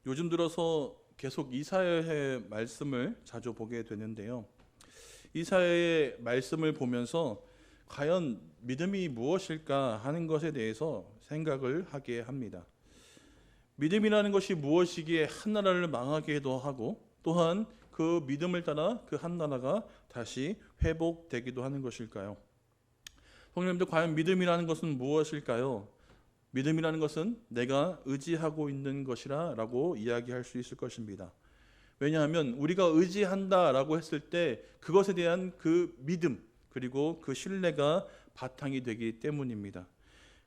요즘 들어서 계속 이사야의 말씀을 자주 보게 되는데요. 이사야의 말씀을 보면서 과연 믿음이 무엇일까 하는 것에 대해서 생각을 하게 합니다. 믿음이라는 것이 무엇이기에 한 나라를 망하게도 하고 또한 그 믿음을 따라 그 한 나라가 다시 회복되기도 하는 것일까요? 성령님들, 과연 믿음이라는 것은 무엇일까요? 믿음이라는 것은 내가 의지하고 있는 것이라 라고 이야기할 수 있을 것입니다. 왜냐하면 우리가 의지한다라고 했을 때 그것에 대한 그 믿음 그리고 그 신뢰가 바탕이 되기 때문입니다.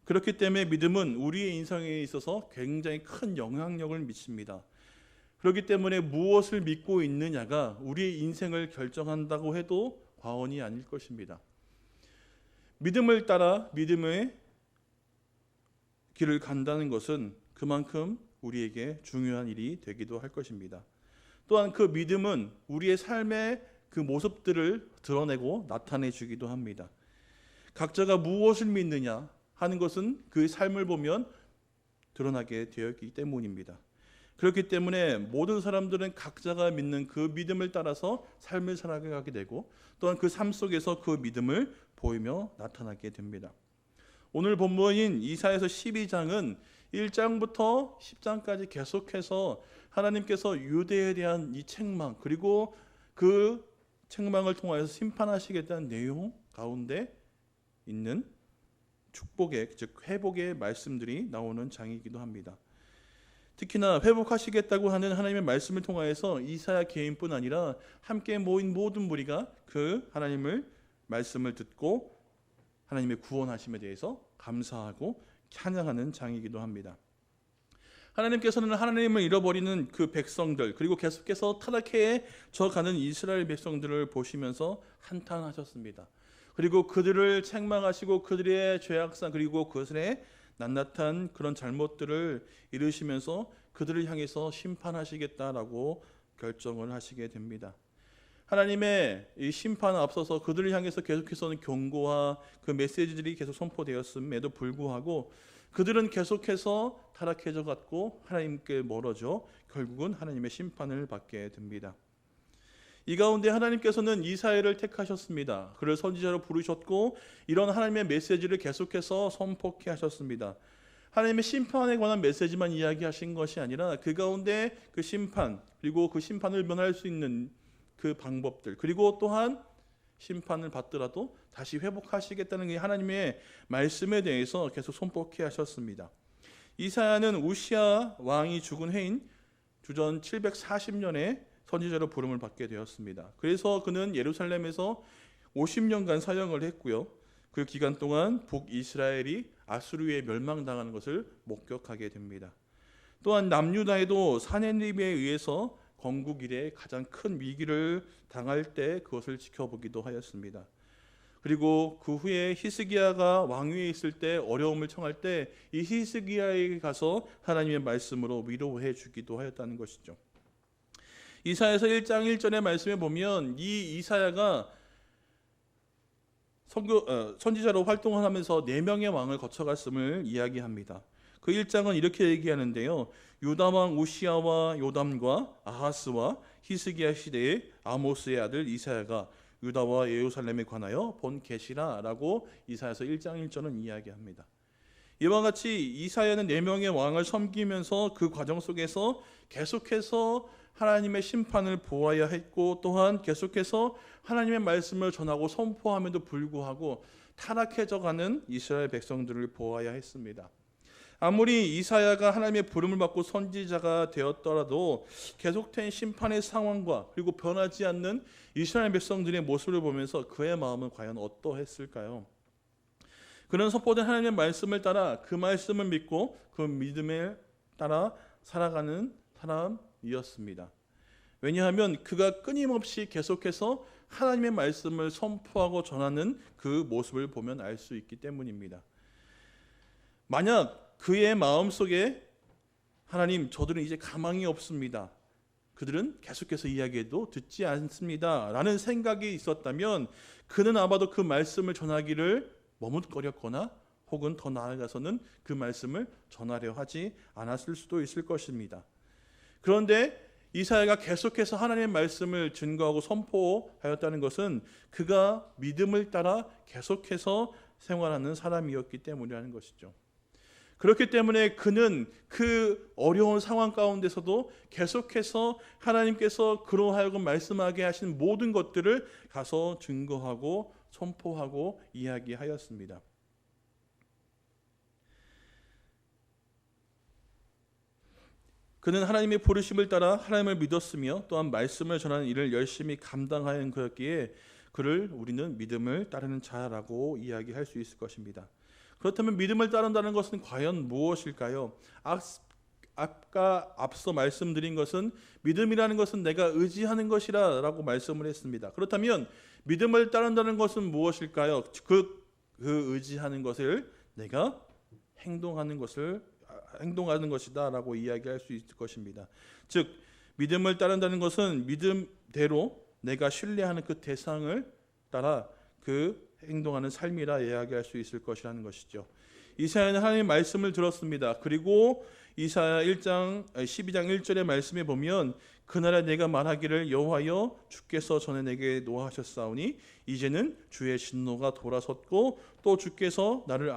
그렇기 때문에 믿음은 우리의 인생에 있어서 굉장히 큰 영향력을 미칩니다. 그렇기 때문에 무엇을 믿고 있느냐가 우리의 인생을 결정한다고 해도 과언이 아닐 것입니다. 믿음을 따라 믿음의 길을 간다는 것은 그만큼 우리에게 중요한 일이 되기도 할 것입니다. 또한 그 믿음은 우리의 삶의 그 모습들을 드러내고 나타내 주기도 합니다. 각자가 무엇을 믿느냐 하는 것은 그 삶을 보면 드러나게 되었기 때문입니다. 그렇기 때문에 모든 사람들은 각자가 믿는 그 믿음을 따라서 삶을 살아가게 되고 또한 그 삶 속에서 그 믿음을 보이며 나타나게 됩니다. 오늘 본문인 이사야서 12장은 1장부터 10장까지 계속해서 하나님께서 유대에 대한 이 책망 그리고 그 책망을 통하여서 심판하시겠다는 내용 가운데 있는 축복의 즉 회복의 말씀들이 나오는 장이기도 합니다. 특히나 회복하시겠다고 하는 하나님의 말씀을 통하여서 이사야 개인뿐 아니라 함께 모인 모든 무리가 그 하나님을 말씀을 듣고 하나님의 구원하심에 대해서 감사하고 찬양하는 장이기도 합니다. 하나님께서는 하나님을 잃어버리는 그 백성들 그리고 계속해서 타락해져 가는 이스라엘 백성들을 보시면서 한탄하셨습니다. 그리고 그들을 책망하시고 그들의 죄악상 그리고 그들의 낱낱한 그런 잘못들을 이르시면서 그들을 향해서 심판하시겠다라고 결정을 하시게 됩니다. 하나님의 이 심판에 앞서서 그들을 향해서 계속해서는 경고와 그 메시지들이 계속 선포되었음에도 불구하고 그들은 계속해서 타락해져 갔고 하나님께 멀어져 결국은 하나님의 심판을 받게 됩니다. 이 가운데 하나님께서는 이사야를 택하셨습니다. 그를 선지자로 부르셨고 이런 하나님의 메시지를 계속해서 선포케 하셨습니다. 하나님의 심판에 관한 메시지만 이야기하신 것이 아니라 그 가운데 그 심판 그리고 그 심판을 면할 수 있는 그 방법들 그리고 또한 심판을 받더라도 다시 회복하시겠다는 하나님의 말씀에 대해서 계속 선포케 하셨습니다. 이사야는 우시야 왕이 죽은 해인 주전 740년에 선지자로 부름을 받게 되었습니다. 그래서 그는 예루살렘에서 50년간 사역을 했고요. 그 기간 동안 북이스라엘이 아수르에 멸망당하는 것을 목격하게 됩니다. 또한 남유다에도 사네립에 의해서 건국 이래 가장 큰 위기를 당할 때 그것을 지켜보기도 하였습니다. 그리고 그 후에 히스기야가 왕위에 있을 때 어려움을 청할 때 이 히스기야에게 가서 하나님의 말씀으로 위로해 주기도 하였다는 것이죠. 이사야서 1장 1절의 말씀에 보면 이 이사야가 선지자로 활동을 하면서 4명의 왕을 거쳐갔음을 이야기합니다. 그 1장은 이렇게 얘기하는데요. 유다왕 우시야와 요담과 아하스와 히스기야 시대의 아모스의 아들 이사야가 유다와 예루살렘에 관하여 본 계시라라고 이사야서 1장 1절은 이야기합니다. 이와 같이 이사야는 4명의 왕을 섬기면서 그 과정 속에서 계속해서 하나님의 심판을 보아야 했고 또한 계속해서 하나님의 말씀을 전하고 선포함에도 불구하고 타락해져 가는 이스라엘 백성들을 보아야 했습니다. 아무리 이사야가 하나님의 부름을 받고 선지자가 되었더라도 계속된 심판의 상황과 그리고 변하지 않는 이스라엘 백성들의 모습을 보면서 그의 마음은 과연 어떠했을까요? 그는 선포된 하나님의 말씀을 따라 그 말씀을 믿고 그 믿음에 따라 살아가는 사람이었습니다. 왜냐하면 그가 끊임없이 계속해서 하나님의 말씀을 선포하고 전하는 그 모습을 보면 알 수 있기 때문입니다. 만약 그의 마음속에 하나님 저들은 이제 가망이 없습니다. 그들은 계속해서 이야기해도 듣지 않습니다. 라는 생각이 있었다면 그는 아마도 그 말씀을 전하기를 머뭇거렸거나 혹은 더 나아가서는 그 말씀을 전하려 하지 않았을 수도 있을 것입니다. 그런데 이사야가 계속해서 하나님의 말씀을 증거하고 선포하였다는 것은 그가 믿음을 따라 계속해서 생활하는 사람이었기 때문이라는 것이죠. 그렇기 때문에 그는 그 어려운 상황 가운데서도 계속해서 하나님께서 그로 하여금 말씀하게 하신 모든 것들을 가서 증거하고 선포하고 이야기하였습니다. 그는 하나님의 부르심을 따라 하나님을 믿었으며 또한 말씀을 전하는 일을 열심히 감당하는 그였기에 그를 우리는 믿음을 따르는 자라고 이야기할 수 있을 것입니다. 그렇다면 믿음을 따른다는 것은 과연 무엇일까요? 앞서 말씀드린 것은 믿음이라는 것은 내가 의지하는 것이라 라고 말씀을 했습니다. 그렇다면 믿음을 따른다는 것은 무엇일까요? 그 의지하는 것을 내가 행동하는 것이다 라고 이야기할 수 있을 것입니다. 즉 믿음을 따른다는 것은 믿음대로 내가 신뢰하는 그 대상을 따라 그 행동하는 삶이라 이야기할 수 있을 것이라는 것이죠. 이사야는 하나님의 말씀을 들었습니다. 그리고 이사야 12장 1절의 말씀에 보면 그날에 내가 말하기를 여호와여 주께서 전에 내게 노하셨사오니 이제는 주의 진노가 돌아섰고 또 주께서 나를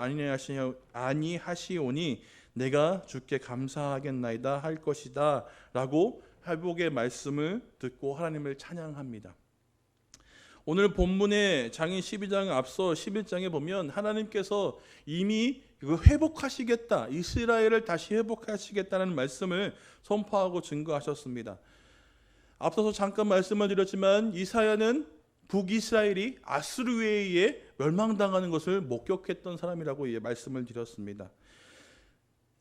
아니하시오니 내가 주께 감사하겠나이다 할 것이다 라고 회복의 말씀을 듣고 하나님을 찬양합니다. 오늘 본문의 장인 12장 앞서 11장에 보면 하나님께서 이미 회복하시겠다, 이스라엘을 다시 회복하시겠다는 말씀을 선포하고 증거하셨습니다. 앞서서 잠깐 말씀을 드렸지만 이사야는 북이스라엘이 아수르에 의해 멸망당하는 것을 목격했던 사람이라고 말씀을 드렸습니다.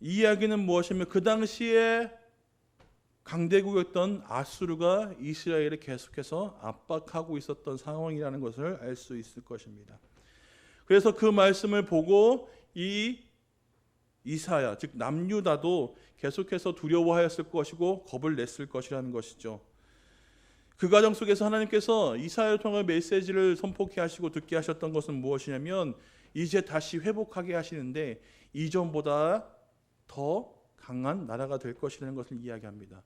이 이야기는 무엇이냐면 그 당시에 강대국이었던 아수르가 이스라엘을 계속해서 압박하고 있었던 상황이라는 것을 알 수 있을 것입니다. 그래서 그 말씀을 보고 이 이사야, 즉 남유다도 계속해서 두려워하였을 것이고 겁을 냈을 것이라는 것이죠. 그 과정 속에서 하나님께서 이사야를 통해 메시지를 선포케 하시고 듣게 하셨던 것은 무엇이냐면 이제 다시 회복하게 하시는데 이전보다 더 강한 나라가 될 것이라는 것을 이야기합니다.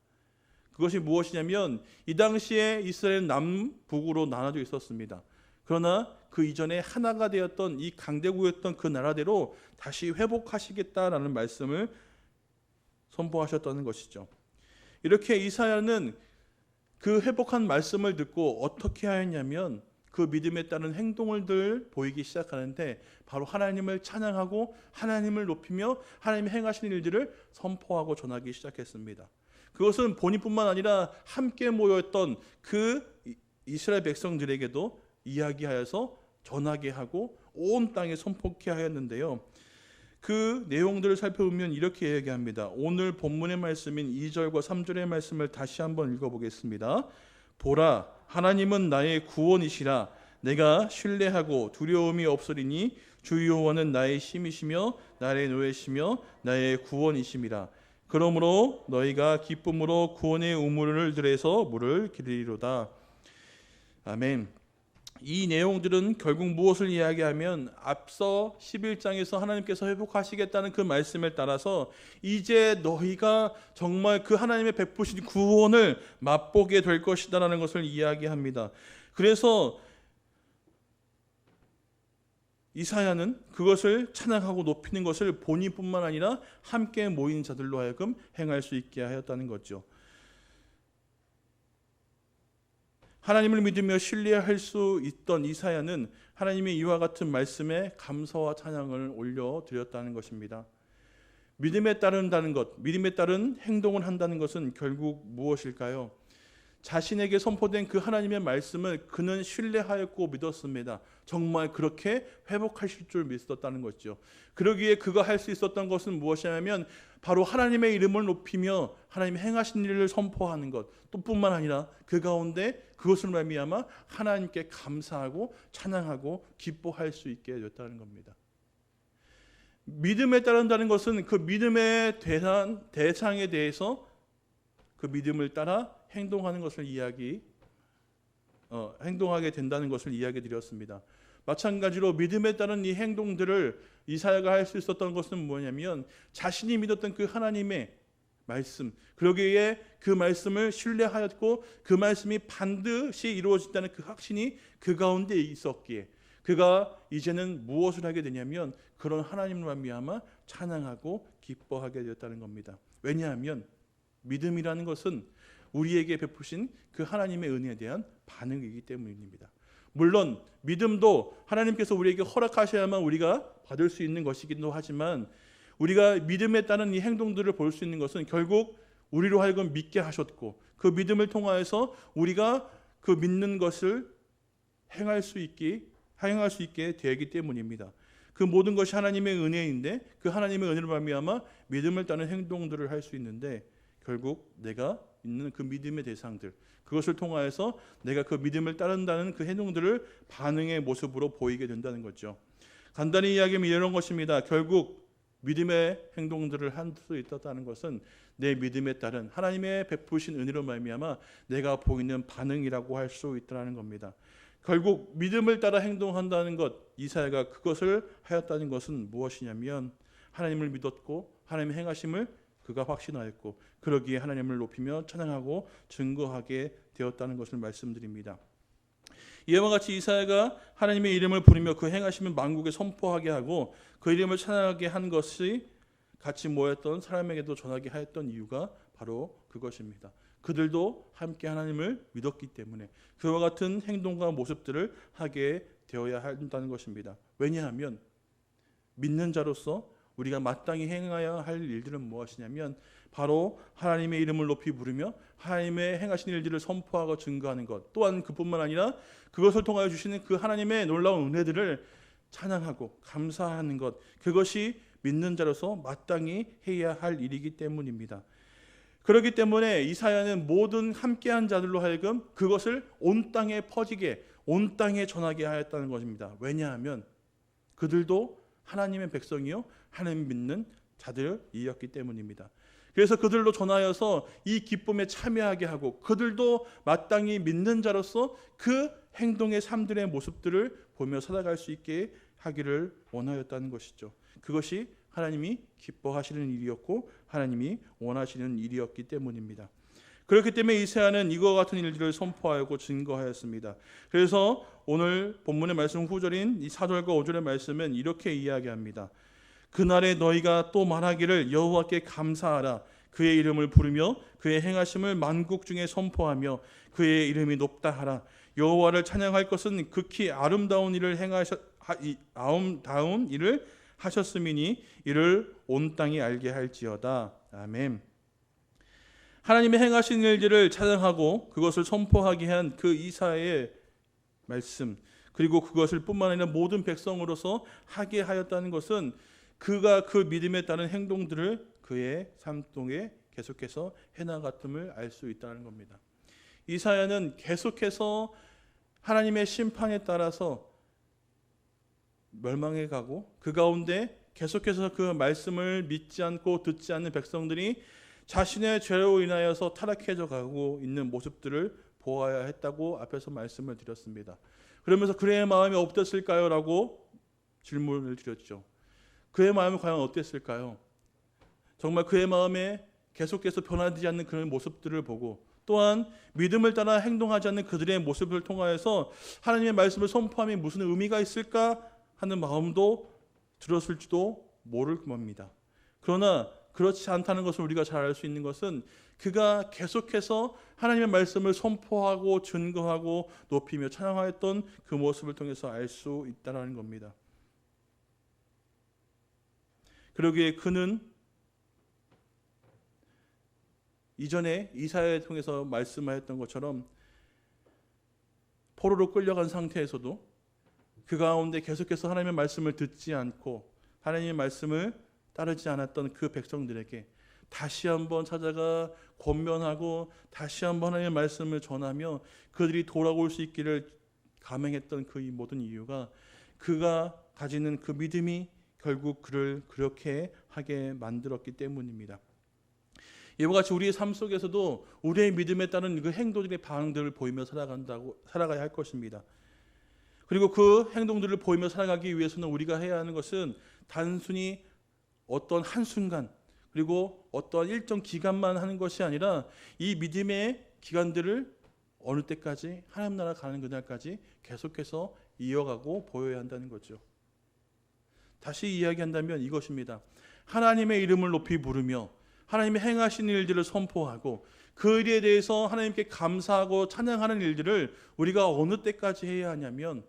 그것이 무엇이냐면 이 당시에 이스라엘은 남북으로 나눠져 있었습니다. 그러나 그 이전에 하나가 되었던 이 강대국이었던 그 나라대로 다시 회복하시겠다라는 말씀을 선포하셨다는 것이죠. 이렇게 이사야는 그 회복한 말씀을 듣고 어떻게 하였냐면 그 믿음에 따른 행동을 보이기 시작하는데 바로 하나님을 찬양하고 하나님을 높이며 하나님이 행하신 일들을 선포하고 전하기 시작했습니다. 그것은 본인뿐만 아니라 함께 모였던 그 이스라엘 백성들에게도 이야기하여서 전하게 하고 온 땅에 선포케 하였는데요. 그 내용들을 살펴보면 이렇게 이야기합니다. 오늘 본문의 말씀인 2절과 3절의 말씀을 다시 한번 읽어보겠습니다. 보라, 하나님은 나의 구원이시라. 내가 신뢰하고 두려움이 없으리니 주 여호와는 나의 힘이시며 나의 노예시며 나의 구원이심이라. 그러므로 너희가 기쁨으로 구원의 우물을 들에서 물을 기르리로다. 아멘. 이 내용들은 결국 무엇을 이야기하면 앞서 11장에서 하나님께서 회복하시겠다는 그 말씀에 따라서 이제 너희가 정말 그 하나님의 베푸신 구원을 맛보게 될 것이다라는 것을 이야기합니다. 그래서 이사야는 그것을 찬양하고 높이는 것을 본인뿐만 아니라 함께 모인 자들로 하여금 행할 수 있게 하였다는 거죠. 하나님을 믿으며 신뢰할 수 있던 이사야는 하나님의 이와 같은 말씀에 감사와 찬양을 올려드렸다는 것입니다. 믿음에 따른다는 것, 믿음에 따른 행동을 한다는 것은 결국 무엇일까요? 자신에게 선포된 그 하나님의 말씀을 그는 신뢰하였고 믿었습니다. 정말 그렇게 회복하실 줄 믿었다는 것이죠. 그러기에 그가 할 수 있었던 것은 무엇이냐면 바로 하나님의 이름을 높이며 하나님의 행하신 일을 선포하는 것, 또 뿐만 아니라 그 가운데 그것을 말미암아 하나님께 감사하고 찬양하고 기뻐할 수 있게 되었다는 겁니다. 믿음에 따른다는 것은 그 믿음의 대상에 대해서 그 믿음을 따라 행동하는 것을 행동하게 된다는 것을 이야기 드렸습니다. 마찬가지로 믿음에 따른 이 행동들을 이사야가 할 수 있었던 것은 뭐냐면 자신이 믿었던 그 하나님의 말씀, 그러기에 그 말씀을 신뢰하였고 그 말씀이 반드시 이루어진다는 그 확신이 그 가운데 있었기에 그가 이제는 무엇을 하게 되냐면 그런 하나님을 말미암아 찬양하고 기뻐하게 되었다는 겁니다. 왜냐하면 믿음이라는 것은 우리에게 베푸신 그 하나님의 은혜에 대한 반응이기 때문입니다. 물론 믿음도 하나님께서 우리에게 허락하셔야만 우리가 받을 수 있는 것이기도 하지만 우리가 믿음에 따른 이 행동들을 볼 수 있는 것은 결국 우리로 하여금 믿게 하셨고 그 믿음을 통하여서 우리가 그 믿는 것을 행할 수 있게 되기 때문입니다. 그 모든 것이 하나님의 은혜인데 그 하나님의 은혜를 말미암아 믿음을 따른 행동들을 할 수 있는데 결국 내가 있는 그 믿음의 대상들 그것을 통하여서 내가 그 믿음을 따른다는 그 행동들을 반응의 모습으로 보이게 된다는 거죠. 간단히 이야기하면 이런 것입니다. 결국 믿음의 행동들을 할 수 있었다는 것은 내 믿음에 따른 하나님의 베푸신 은혜로 말미암아 내가 보이는 반응이라고 할 수 있다는 겁니다. 결국 믿음을 따라 행동한다는 것, 이사야가 그것을 하였다는 것은 무엇이냐면 하나님을 믿었고 하나님의 행하심을 그가 확신하였고 그러기에 하나님을 높이며 찬양하고 증거하게 되었다는 것을 말씀드립니다. 이와 같이 이사야가 하나님의 이름을 부르며 그 행하심을 만국에 선포하게 하고 그 이름을 찬양하게 한 것이 같이 모였던 사람에게도 전하게 하였던 이유가 바로 그것입니다. 그들도 함께 하나님을 믿었기 때문에 그와 같은 행동과 모습들을 하게 되어야 한다는 것입니다. 왜냐하면 믿는 자로서 우리가 마땅히 행해야 할 일들은 무엇이냐면 바로 하나님의 이름을 높이 부르며 하나님의 행하신 일들을 선포하고 증거하는 것, 또한 그뿐만 아니라 그것을 통하여 주시는 그 하나님의 놀라운 은혜들을 찬양하고 감사하는 것, 그것이 믿는 자로서 마땅히 해야 할 일이기 때문입니다. 그렇기 때문에 이사야는 모든 함께한 자들로 하여금 그것을 온 땅에 퍼지게, 온 땅에 전하게 하였다는 것입니다. 왜냐하면 그들도 하나님의 백성이요 하나님 믿는 자들이었기 때문입니다. 그래서 그들로 전하여서 이 기쁨에 참여하게 하고 그들도 마땅히 믿는 자로서 그 행동의 삶들의 모습들을 보며 살아갈 수 있게 하기를 원하였다는 것이죠. 그것이 하나님이 기뻐하시는 일이었고 하나님이 원하시는 일이었기 때문입니다. 그렇기 때문에 이사야는 이와 같은 일들을 선포하고 증거하였습니다. 그래서 오늘 본문의 말씀 후절인 이 4절과 5절의 말씀은 이렇게 이야기합니다. 그날에 너희가 또 말하기를 여호와께 감사하라. 그의 이름을 부르며 그의 행하심을 만국 중에 선포하며 그의 이름이 높다 하라. 여호와를 찬양할 것은 극히 아름다운 일을 아름다운 일을 하셨음이니 이를 온 땅이 알게 할지어다. 아멘. 하나님의 행하신 일들을 찬양하고 그것을 선포하게 한 그 이사야의 말씀, 그리고 그것을 뿐만 아니라 모든 백성으로서 하게 하였다는 것은 그가 그 믿음에 따른 행동들을 그의 삶 동에 계속해서 해나갔음을 알 수 있다는 겁니다. 이사야는 계속해서 하나님의 심판에 따라서 멸망해 가고 그 가운데 계속해서 그 말씀을 믿지 않고 듣지 않는 백성들이 자신의 죄로 인하여서 타락해져 가고 있는 모습들을 보아야 했다고 앞에서 말씀을 드렸습니다. 그러면서 그의 마음이 어땠을까요? 라고 질문을 드렸죠. 그의 마음이 과연 어땠을까요? 정말 그의 마음에 계속해서 변하지 않는 그런 모습들을 보고 또한 믿음을 따라 행동하지 않는 그들의 모습을 통하여서 하나님의 말씀을 선포함이 무슨 의미가 있을까 하는 마음도 들었을지도 모를 겁니다. 그러나 그렇지 않다는 것을 우리가 잘 알 수 있는 것은 그가 계속해서 하나님의 말씀을 선포하고 증거하고 높이며 찬양하였던 그 모습을 통해서 알 수 있다는 겁니다. 그러기에 그는 이전에 이사야를 통해서 말씀하였던 것처럼 포로로 끌려간 상태에서도 그 가운데 계속해서 하나님의 말씀을 듣지 않고 하나님의 말씀을 따르지 않았던 그 백성들에게 다시 한번 찾아가 권면하고 다시 한번 하나님의 말씀을 전하며 그들이 돌아올 수 있기를 감행했던 그 모든 이유가 그가 가지는 그 믿음이 결국 그를 그렇게 하게 만들었기 때문입니다. 이와 같이 우리의 삶 속에서도 우리의 믿음에 따른 그 행동들의 반응들을 보이며 살아가야 할 것입니다. 그리고 그 행동들을 보이며 살아가기 위해서는 우리가 해야 하는 것은 단순히 어떤 한순간 그리고 어떠한 일정 기간만 하는 것이 아니라 이 믿음의 기간들을 어느 때까지, 하나님 나라 가는 그날까지 계속해서 이어가고 보여야 한다는 거죠. 다시 이야기한다면 이것입니다. 하나님의 이름을 높이 부르며 하나님의 행하신 일들을 선포하고 그 일에 대해서 하나님께 감사하고 찬양하는 일들을 우리가 어느 때까지 해야 하냐면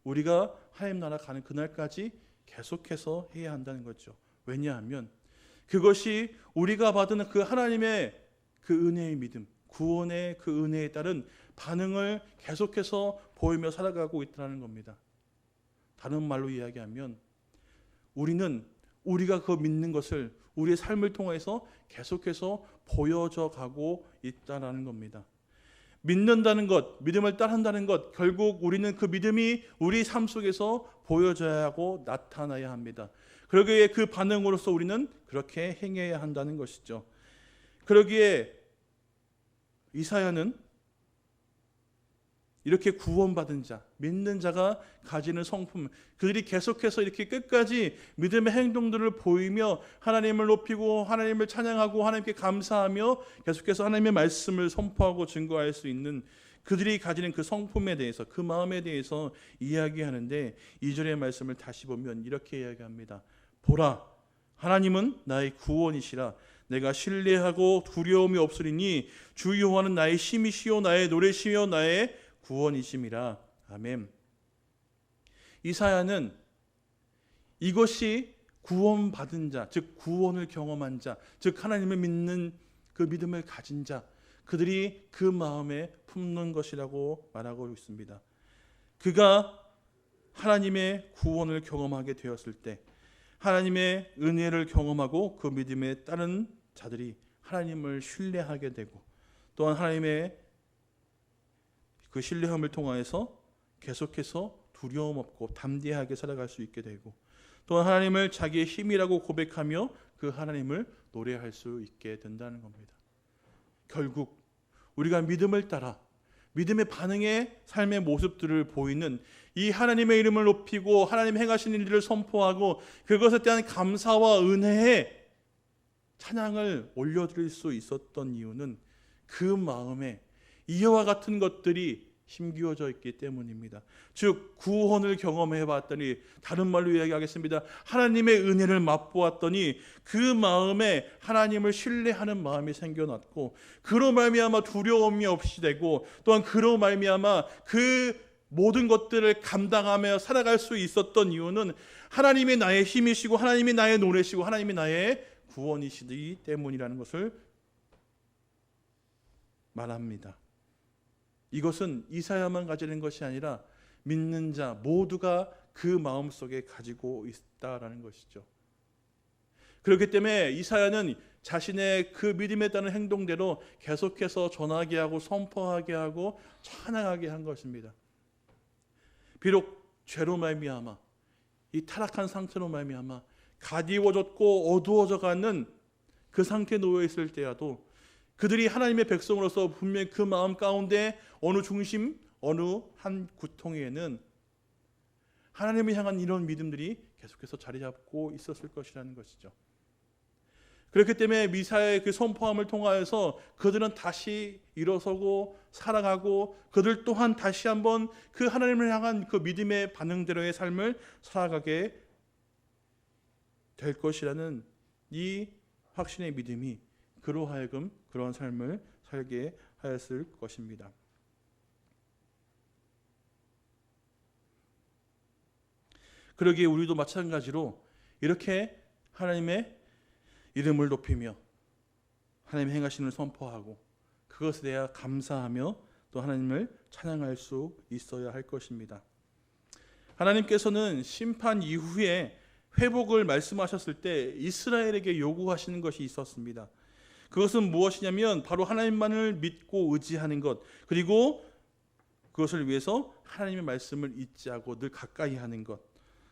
우리가 하나님 나라 가는 그날까지 계속해서 해야 한다는 거죠. 왜냐하면 그것이 우리가 받은 그 하나님의 그 은혜의 믿음, 구원의 그 은혜에 따른 반응을 계속해서 보이며 살아가고 있다는 겁니다. 다른 말로 이야기하면 우리는 우리가 그 믿는 것을 우리의 삶을 통해서 계속해서 보여져 가고 있다는 겁니다. 믿는다는 것, 믿음을 따른다는 것, 결국 우리는 그 믿음이 우리 삶 속에서 보여져야 하고 나타나야 합니다. 그러기에 그 반응으로서 우리는 그렇게 행해야 한다는 것이죠. 그러기에 이사야는 이렇게 구원받은 자, 믿는 자가 가지는 성품, 그들이 계속해서 이렇게 끝까지 믿음의 행동들을 보이며 하나님을 높이고 하나님을 찬양하고 하나님께 감사하며 계속해서 하나님의 말씀을 선포하고 증거할 수 있는 그들이 가지는 그 성품에 대해서, 그 마음에 대해서 이야기하는데 2절의 말씀을 다시 보면 이렇게 이야기합니다. 보라, 하나님은 나의 구원이시라. 내가 신뢰하고 두려움이 없으리니 주 여호와는 나의 힘이시요 나의 노래시요 나의 구원이심이라. 아멘. 이사야는 이것이 구원받은 자, 즉 구원을 경험한 자, 즉 하나님을 믿는 그 믿음을 가진 자, 그들이 그 마음에 품는 것이라고 말하고 있습니다. 그가 하나님의 구원을 경험하게 되었을 때 하나님의 은혜를 경험하고 그 믿음에 따른 자들이 하나님을 신뢰하게 되고 또한 하나님의 그 신뢰함을 통하여서 계속해서 두려움 없고 담대하게 살아갈 수 있게 되고 또한 하나님을 자기의 힘이라고 고백하며 그 하나님을 노래할 수 있게 된다는 겁니다. 결국 우리가 믿음을 따라 믿음의 반응의 삶의 모습들을 보이는 이 하나님의 이름을 높이고 하나님 행하신 일들을 선포하고 그것에 대한 감사와 은혜의 찬양을 올려드릴 수 있었던 이유는 그 마음에 이와 같은 것들이 심기어져 있기 때문입니다. 즉 구원을 경험해 봤더니, 다른 말로 이야기하겠습니다. 하나님의 은혜를 맛보았더니 그 마음에 하나님을 신뢰하는 마음이 생겨났고 그로 말미암아 두려움이 없이 되고 또한 그로 말미암아 그 모든 것들을 감당하며 살아갈 수 있었던 이유는 하나님이 나의 힘이시고 하나님이 나의 노래시고 하나님이 나의 구원이시기 때문이라는 것을 말합니다. 이것은 이사야만 가지는 것이 아니라 믿는 자 모두가 그 마음속에 가지고 있다라는 것이죠. 그렇기 때문에 이사야는 자신의 그 믿음에 따른 행동대로 계속해서 전하게 하고 선포하게 하고 찬양하게 한 것입니다. 비록 죄로 말미암아 이 타락한 상태로 말미암아 가디워졌고 어두워져가는 그 상태에 놓여 있을 때라도 그들이 하나님의 백성으로서 분명히 그 마음 가운데 어느 중심, 어느 한 구통에는 하나님을 향한 이런 믿음들이 계속해서 자리 잡고 있었을 것이라는 것이죠. 그렇기 때문에 미사의 그 선포함을 통하여서 그들은 다시 일어서고 살아가고 그들 또한 다시 한번 그 하나님을 향한 그 믿음의 반응대로의 삶을 살아가게 될 것이라는 이 확신의 믿음이 그로 하여금 그러한 삶을 살게 하였을 것입니다. 그러기에 우리도 마찬가지로 이렇게 하나님의 이름을 높이며 하나님의 행하심을 선포하고 그것에 대해 감사하며 또 하나님을 찬양할 수 있어야 할 것입니다. 하나님께서는 심판 이후에 회복을 말씀하셨을 때 이스라엘에게 요구하시는 것이 있었습니다. 그것은 무엇이냐면 바로 하나님만을 믿고 의지하는 것, 그리고 그것을 위해서 하나님의 말씀을 잊지 않고 늘 가까이 하는 것,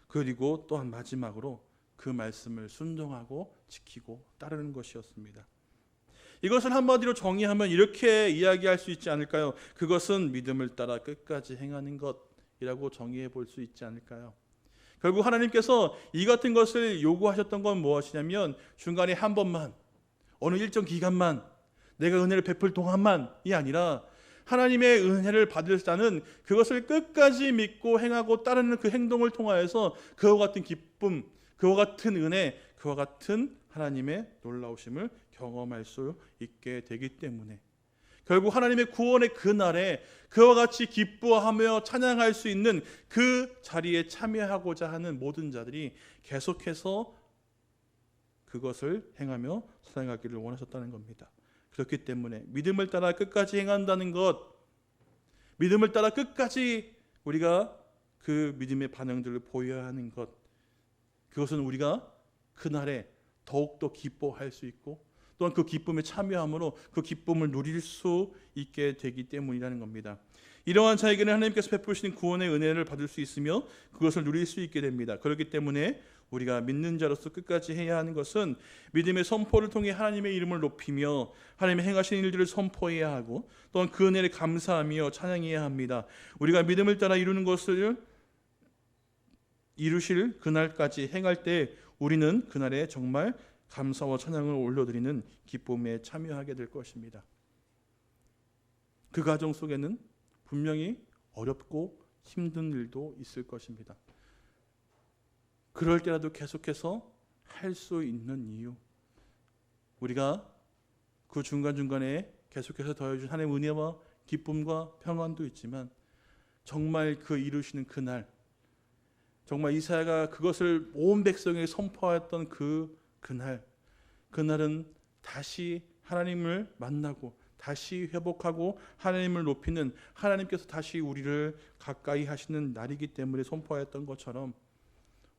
그리고 또한 마지막으로 그 말씀을 순종하고 지키고 따르는 것이었습니다. 이것을 한마디로 정의하면 이렇게 이야기할 수 있지 않을까요? 그것은 믿음을 따라 끝까지 행하는 것이라고 정의해 볼 수 있지 않을까요? 결국 하나님께서 이 같은 것을 요구하셨던 건 무엇이냐면 중간에 한 번만, 어느 일정 기간만, 내가 은혜를 베풀 동안만이 아니라 하나님의 은혜를 받을 자는 그것을 끝까지 믿고 행하고 따르는 그 행동을 통하여서 그와 같은 기쁨, 그와 같은 은혜, 그와 같은 하나님의 놀라우심을 경험할 수 있게 되기 때문에 결국 하나님의 구원의 그날에 그와 같이 기뻐하며 찬양할 수 있는 그 자리에 참여하고자 하는 모든 자들이 계속해서 그것을 행하며 살아가기를 원하셨다는 겁니다. 그렇기 때문에 믿음을 따라 끝까지 행한다는 것, 믿음을 따라 끝까지 우리가 그 믿음의 반응들을 보여야 하는 것, 그것은 우리가 그날에 더욱더 기뻐할 수 있고 또한 그 기쁨에 참여함으로 그 기쁨을 누릴 수 있게 되기 때문이라는 겁니다. 이러한 자에게는 하나님께서 베푸시는 구원의 은혜를 받을 수 있으며 그것을 누릴 수 있게 됩니다. 그렇기 때문에 우리가 믿는 자로서 끝까지 해야 하는 것은 믿음의 선포를 통해 하나님의 이름을 높이며 하나님의 행하신 일들을 선포해야 하고 또한 그 은혜를 감사하며 찬양해야 합니다. 우리가 믿음을 따라 이루는 것을 이루실 그날까지 행할 때 우리는 그날에 정말 감사와 찬양을 올려드리는 기쁨에 참여하게 될 것입니다. 그 과정 속에는 분명히 어렵고 힘든 일도 있을 것입니다. 그럴 때라도 계속해서 할 수 있는 이유, 우리가 그 중간중간에 계속해서 더해준 하나님의 은혜와 기쁨과 평안도 있지만 정말 그 이루시는 그날, 정말 이사야가 그것을 온 백성에게 선포하였던 그날은 다시 하나님을 만나고 다시 회복하고 하나님을 높이는, 하나님께서 다시 우리를 가까이 하시는 날이기 때문에 선포하였던 것처럼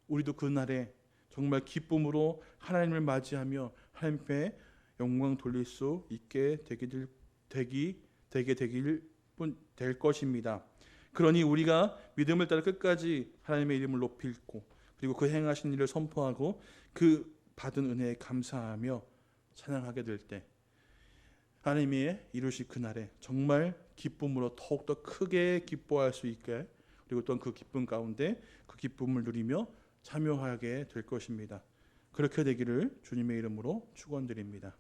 우리도 그날에 정말 기쁨으로 하나님을 맞이하며 하나님께 영광 돌릴 수 있게 되게 될 것입니다. 그러니 우리가 믿음을 따라 끝까지 하나님의 이름을 높이고 그리고 그 행하신 일을 선포하고 그 받은 은혜에 감사하며 찬양하게 될 때 하나님이 이루실 그날에 정말 기쁨으로 더욱더 크게 기뻐할 수 있게, 그리고 또한 그 기쁨 가운데 그 기쁨을 누리며 참여하게 될 것입니다. 그렇게 되기를 주님의 이름으로 축원드립니다.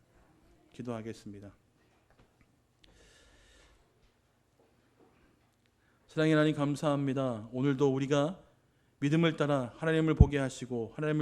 기도하겠습니다. 사랑의 하나님 감사합니다. 오늘도 우리가 믿음을 따라 하나님을 보게 하시고 하나님을